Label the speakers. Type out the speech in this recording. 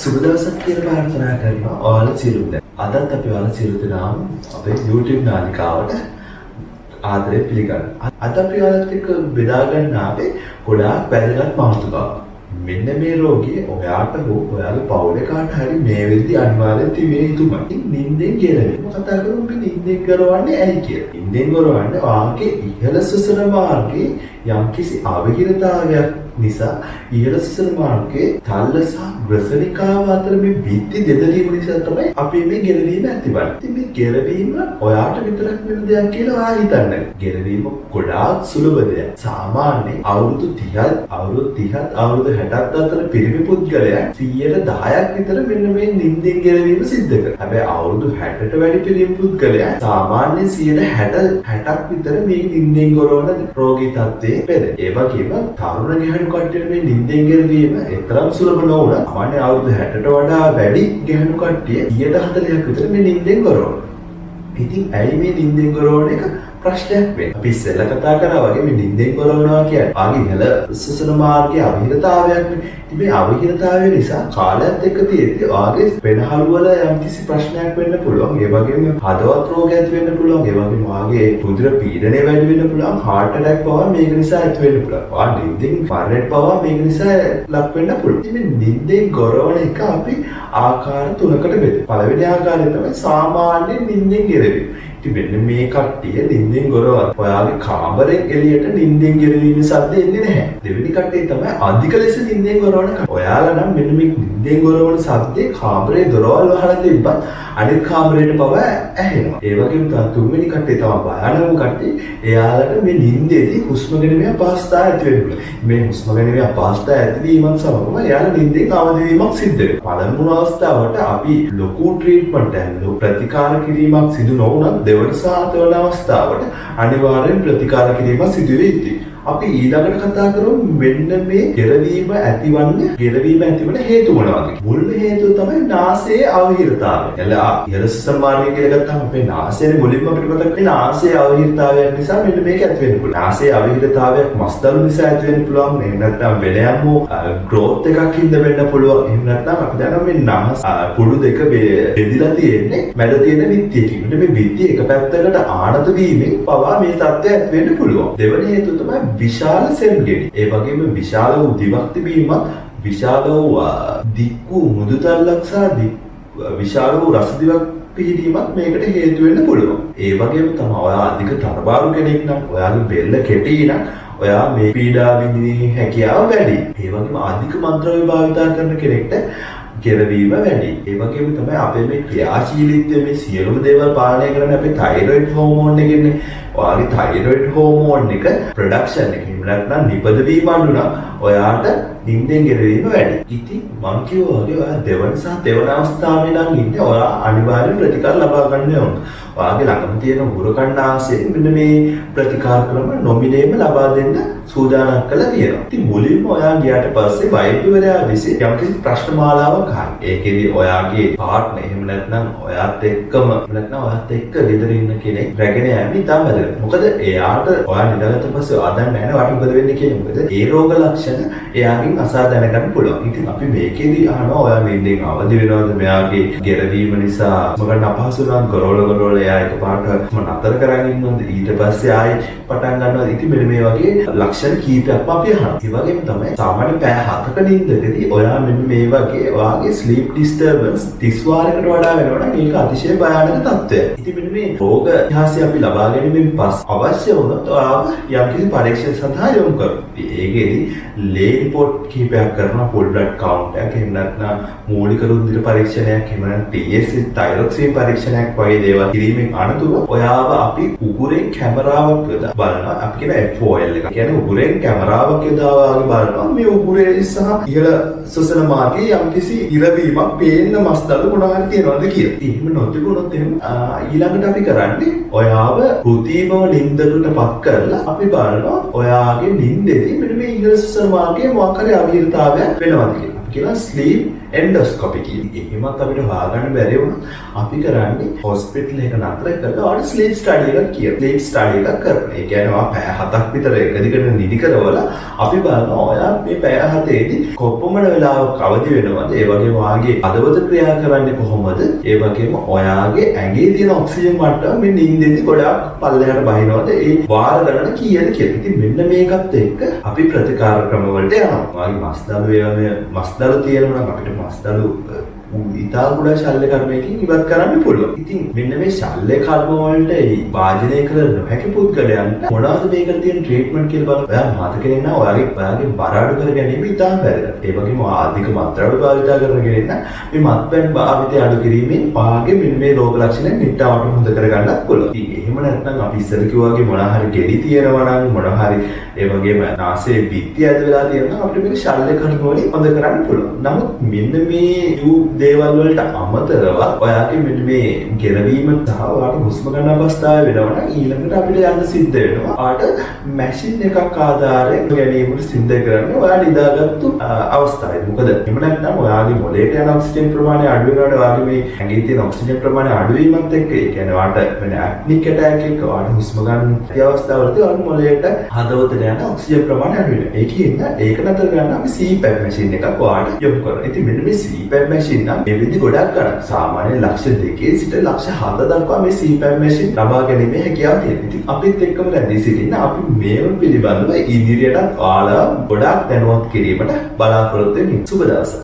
Speaker 1: සුබ දවසක් කියලා ප්‍රාර්ථනා කරනවා ඔයාලා සියලුම දෙනා. අදත් අපි ඔයාලා සියලු දෙනාම අපේ YouTube නාලිකාවට ආදරේ පිළිගන්නවා. අද අපි ඔයාලත් එක්ක බෙදා ගන්න ආවේ ගොඩාක් වැදගත් මාතෘකාවක්. මෙන්න මේ රෝගිය ඔයාට හෝ ඔයාගේ පවුලේ කාට හරි මේ වෙද්දි අනිවාර්යෙන් තිබේ යුතුමයි. නිින්දෙන් කියලා කතා කරමු අපි නිින්දෙන් කරවන්නේ ඇයි කියලා. නිින්දෙන් කරවන්නේ වාගේ ඉහළ සුසන මාර්ගයේ යම්කිසි අවහිරතාවයක් නිසා ඉහළ සුසන මාර්ගයේ තල්ල සහ ග්‍රසනිකාව අතර මේ බිත්ති දෙදරීම නිසා තමයි අපි මේ ගෙරවීම ඇතිවන්නේ. ඉතින් මේ ගෙරවීම ඔයාට විතරක් වෙන දෙයක් කියලා ඔයා හිතන්නේ. ගෙරවීම ගොඩාක් සුලභ දෙයක්. සාමාන්‍යයෙන් අවුරුදු 30ත් අවුරුදු 60ත් අතර පිරිමි පුද්ගලයන් 10%ක් විතර මෙන්න මේ නිින්දෙන් ගෙරවීම සිද්ධ කරනවා. හැබැයි අවුරුදු 60ට වැඩි පිරිමි පුද්ගලයන් සාමාන්‍යයෙන් 60ක් විතර මේ නිින්දෙන් ගොරවන රෝගී තත්ත්වයේ පෙර. ඒ වගේම තරුණ ගැහැණු කට්ටියට මේ නිින්දෙන් ගෙරවීම එතරම් සුලභ නොවුණා. සාමාන්‍ය අවුරුදු 60ට වඩා වැඩි ගැහැණු කට්ටිය 40ක් විතර මේ නිින්දෙන් ගොරවනවා. ඉතින් ඇයි මේ නිින්දෙන් ගොරවන එක ප්‍රශ්නයක් වෙන්නේ? අපි ඉස්සෙල්ලා කතා කරා වගේ මේ නිින්දෙන් ගොරවනවා කියන්නේ ආගේ ඉහළ සුසන මාර්ගයේ අවහිරතාවයක් නේ. ඉතින් මේ අවහිරතාවය නිසා කාලයත් එක්ක තියෙද්දි ආගේ වෙනහළු වල යම්කිසි ප්‍රශ්නයක් වෙන්න පුළුවන්. ඒ වගේම හදවත් රෝග ඇති වෙන්න පුළුවන්. ඒ වගේම ආගේ රුධිර පීඩනය වැඩි වෙන්න පුළුවන්. heart attack පවා මේක නිසා ඇති වෙන්න පුළුවන්. නිින්දෙන් මරණයට පවා මේක නිසා ලක් වෙන්න පුළුවන්. ඉතින් මේ නිින්දෙන් ගොරවන එක අපි ආකාර තුනකට බෙදේ. පළවෙනි ආකාරය තමයි සාමාන්‍ය නිින්දෙන් ගෙරවීම. මෙන්න මේ කට්ටිය නිින්දෙන් ගොරවන ඔයාගේ කාමරෙන් එළියට නිින්දෙන් ගෙරවීම සද්ද එන්නේ නැහැ. දෙවෙනි කට්ටිය තමයි අධික ලෙස නිින්දෙන් ගොරවන කට්ටිය. ඔයාලා නම් මෙන්න මේ නිින්දෙන් ගොරවන සද්දේ කාමරේ දොරවල් වහලා තිබ්බත් අනිත් කාමරේට පව ඇහෙනවා. ඒ වගේම තමයි තුන්වෙනි කට්ටිය තමයි භයානකම කට්ටිය. එයාලට මේ නිින්දේදී හුස්ම ගැනීමේ අපහසුතාවය ඇති වෙනවා. මේ හුස්ම ගැනීමේ අපහසුතාවය ඇතිවීමත් සමගම එයාලා නිින්දෙන් අවදි වීමක් සිද්ධ වෙනවා. පළමුව අවස්ථාවට අපි ලොකු ට්‍රීට්මන්ට් එකක් ප්‍රතිකාර කිරීමක් සිදු නොවුනත් දෙවන සහ හතරවන අවස්ථාවට අනිවාර්යෙන් ප්‍රතිකාර කිරීමක් සිදු වෙ යුතුයි. අපි ඊළඟට කතා කරමු මෙන්න මේ ගෙරවීම ඇතිවන හේතු මොනවද? මුල් හේතුව තමයි නාසයේ අවහිරතාවය. ඉහළ සුසන මාර්ගය කියලා ගත්තාම අපේ නාසයේ මුලින්ම අපිට මතක් වෙන්නේ නාසයේ අවහිරතාවයක් නිසා මෙන්න මේක ඇති වෙන්න පුළුවන්. නාසයේ අවහිරතාවයක් මස්දළු නිසා ඇති වෙන්න පුළුවන්. එහෙම නැත්නම් වෙනයම් හෝ growth එකක් හින්දා වෙන්න පුළුවන්. එහෙම නැත්නම් අපි දන්නවා මේ නාස් කුඩු දෙක බෙදිලා තියෙන්නේ මැද තියෙන විත්තියකින්. මේ විත්තිය එක පැත්තකට ආනත වීමෙන් පවා මේ තත්ත්වය ඇති වෙන්න පුළුවන්. දෙවෙනි හේතුව තමයි විශාල සෙල් ගෙඩි. ඒ වගේම විශාල වූ දිවක් තිබීමත්, විශාල වූ දික් වූ මෘදු තල්ලක් සහ විශාල වූ රස දිවක් පිහිටීමත් මේකට හේතු වෙන්න පුළුවන්. ඒ වගේම තමයි ඔයා අධික තරබාරු කෙනෙක් නම්, ඔයාගේ බෙල්ල කෙටි නම් ඔයා මේ පීඩා විඳින හැකියාව වැඩි. ඒ වගේම අධික මන්ත්‍රව්‍ය භාවිතා කරන කෙනෙක්ට ගෙරවීම වැඩි. ඒ වගේම තමයි අපේ මේ ක්‍රියාශීලීත්වය මේ සියලුම දේවල් පාලනය කරන්නේ අපේ තයිරොයිඩ් හෝමෝන් එකෙන්නේ. ඔයාගේ තයිරොයිඩ් හෝමෝන් එක ප්‍රොඩක්ෂන් එක එහෙම නැත්නම් නිපදවීම අඩු නම් ඔයාට නිින්දෙන් ගෙරවීම වැඩි. ඉතින් මං කිව්වා වගේ ඔයා දෙවන සහ තෙවන අවස්ථාවේ නම් ඉන්නේ ඔයා අනිවාර්යෙන් ප්‍රතිකාර ලබා ගන්න ඕන. ඔයාගේ ළඟම තියෙන උරකණ්ඩාසයෙන් මෙන්න මේ ප්‍රතිකාර ක්‍රම නොමිලේම ලබා දෙන්න සූදානම් කළා තියෙනවා. ඉතින් මුලින්ම ඔයා ගියාට පස්සේ වෛද්‍යවරයා විසින් යම්කිසි ප්‍රශ්න මාලාවක් අහනවා. ඒකෙදි ඔයාගේ පාර්ට්නර් එහෙම නැත්නම් ඔයාත් එක්ක ගෙදර ඉන්න කෙනෙක් රැගෙන යෑම ඉතාම වැදගත්. මොකද එයාට ඔයා නිදාගත්ත පස්සේ ඔයා දන්නේ නැහැ වට මොකද වෙන්නේ කියලා. මොකද ඒ රෝග ලක්ෂණ එයාගෙන් අසා දැනගන්න පුළුවන්. ඉතින් අපි මේකෙදි අහනවා ඔයා නිින්දෙන් අවදි වෙනවද? මෙයාගේ ගෙරවීම නිසා මොකක්ද අපහසු නම් ගොරවල එයා එකපාරට නතර කරගෙන ඉන්නවද? ඊට පස්සේ ආයෙ පටන් ගන්නවද? ඉතින් මෙන්න මේ වගේ ලක්ෂණ කීපයක් අපි අහනවා. ඒ වගේම තමයි සාමාන්‍ය පැය 7ක නිින්දකදී ඔයා මෙන්න මේ වගේ ඔයාගේ ස්ලීප් ඩිස්ටර්බන්ස් 30 වාරයකට වඩා වෙනවනම් මේක අතිශය භයානක තත්ත්වයක්. ඉතින් මෙන්න මේ රෝග ඉතිහාසය අපි ලබා ගැනීමෙන් පස්සේ අවශ්‍ය වුණොත් ඔයාව යම්කිසි පරීක්ෂණ සඳහා යොමු කරමු. ඒකෙදි ලේ රිපෝට් කිහිපයක් කරනවා, full blood count එකක්, එහෙම නැත්නම් මූලික රුධිර පරීක්ෂණයක්, එහෙම නැත්නම් TSH තයිරොක්සින් පරීක්ෂණයක් වගේ දේවල් කිරීමෙන් අනතුරුව ඔයාව අපි උගුරෙන් කැමරාවක් යොදා බලනවා. අපි කියන FOL එක. කියන්නේ උගුරෙන් කැමරාවක් යොදා බලනවා මේ උගුරේ සහ ඉහළ සුසන මාර්ගයේ යම්කිසි ඉරවීමක් පේන්න මස්දළු මොනවා තියෙනවද කියලා. එහෙම නොතිබුණොත් ඊළඟට අපි කරන්නේ ඔයාව කෘතිමව නිින්දකටපත් කරලා අපි බලනවා ඔයාගේ නිින්දේදී මෙන්න මේ ඉහළ සුසන මාර්ගයේ මොකක් හරි අවහිරතාවයක් වෙනවද කියලා. කියලා ස්ලීප් එන්ඩොස්කොපි කියලා. එහෙමත් අපිට හොයාගන්න බැරි වුණා. අපි කරන්නේ හොස්පිටල් එක නතර කරලා ඔයාලට ස්ලීප් ස්ටඩි එකක් කියනවා. ස්ලීප් ස්ටඩි එකක් කරනවා. ඒ කියන්නේ ඔයා පැය 7ක් විතර එක දිගට නිදි කරවලා අපි බලනවා ඔයා මේ පැය 7ේදී කොපමණ වෙලාවක් අවදි වෙනවද? ඒ වගේම ඔයාගේ හදවත ක්‍රියා කරන්නේ කොහොමද? ඒ වගේම ඔයාගේ ඇඟේ තියෙන ඔක්සිජන් මට්ටම මේ නිින්දෙදි ගොඩාක් පල්ලෙහාට බහිනවද? ඒ වාර ගණන කීයද කියලා. ඉතින් මෙන්න මේකත් එක්ක අපි ප්‍රතිකාර ක්‍රම වලට යනවා. ඔයාගේ මස්දළු ඒවනේ මස්දළු තියෙනවා නම් අපිට මස්දළු ඉතා ගොඩක් ශල්‍ය කර්මයකින් ඉවත් කරන්න පුළුවන්. ඉතින් මෙන්න මේ ශල්‍ය කර්ම වලට වාජනය කළ නොහැකි පුද්ගලයන්ට මොනවද මේකට තියෙන ට්‍රීට්මන්ට් කියලා බලන්න. ඔයා මතක ඉන්න ඔයාගේ බර අඩු කර ගැනීම ඉතා වැදගත්. ඒ වගේම අධික මත්ද්‍රව්‍ය භාවිත කරන කෙනෙක් මේ මත්පැන් භාවිතය අඩු කිරීමෙන් ඔයාගේ මෙන්න මේ රෝග ලක්ෂණ නිට්ටාවට හොඳ කරගන්නත් පුළුවන්. ඉතින් එහෙම නැත්නම් අපි ඉස්සර කිව්වා වගේ මොනවා හරි ගෙඩි තියෙනවා නම් මොනවා හරි ඒ වගේම නාසයේ බිත්ති ඇද වෙලා තියෙනවා අපිට මේක ශල්‍ය කර්ම වලින් හොඳ කරන්න පුළුවන්. නමුත් මෙන්න මේ දේවල් වලට අමතරව ඔයාගේ මෙන්න මේ ගෙරවීම සහ ඔයාට හුස්ම ගන්න අවස්ථාව වෙනවා නම් ඊළඟට අපිට යන්න සිද්ධ වෙනවා. ඔයාට මැෂින් එකක් ආධාරයෙන් ගැනීමට සිද්ධ කරන්නේ ඔයා නිදාගත්තු අවස්ථාවේ. මොකද එහෙම නැත්නම් ඔයාගේ මොළයට යන ඔක්සිජන් ප්‍රමාණය අඩු වෙනකොට ඔයාගේ මේ ඇඟේ තියෙන ඔක්සිජන් ප්‍රමාණය අඩු වීමත් එක්ක ඒ කියන්නේ ඔයාට වෙන ඇප්නික් ඇටැක් එක ඔයාට හුස්ම ගන්න අවස්ථාවලදී ඔයාගේ මොළයට හදවතට යන ඔක්සිජන් ප්‍රමාණය අඩු වෙනවා. ඒක නතර කරන්න අපි CPAP මැෂින් එකක් ඔයාට යොමු කරනවා. ඉතින් මෙන්න මේ CPAP මැෂින් මේ විදි ගොඩක් ගන්න සාමාන්‍ය ලක්ෂ 2 සිට ලක්ෂ 7 දක්වා මේ CPAP මැෂින් ලබා ගැනීමේ හැකියාව තියෙනවා. ඉතින් අපිත් එක්කම රැඳී සිටින්න අපි මේව පිළිබඳව ඉදිරියටත් ඔයාලා ගොඩාක් දැනුවත් කිරීමට බලාපොරොත්තු වෙමින් සුබ දවසක්.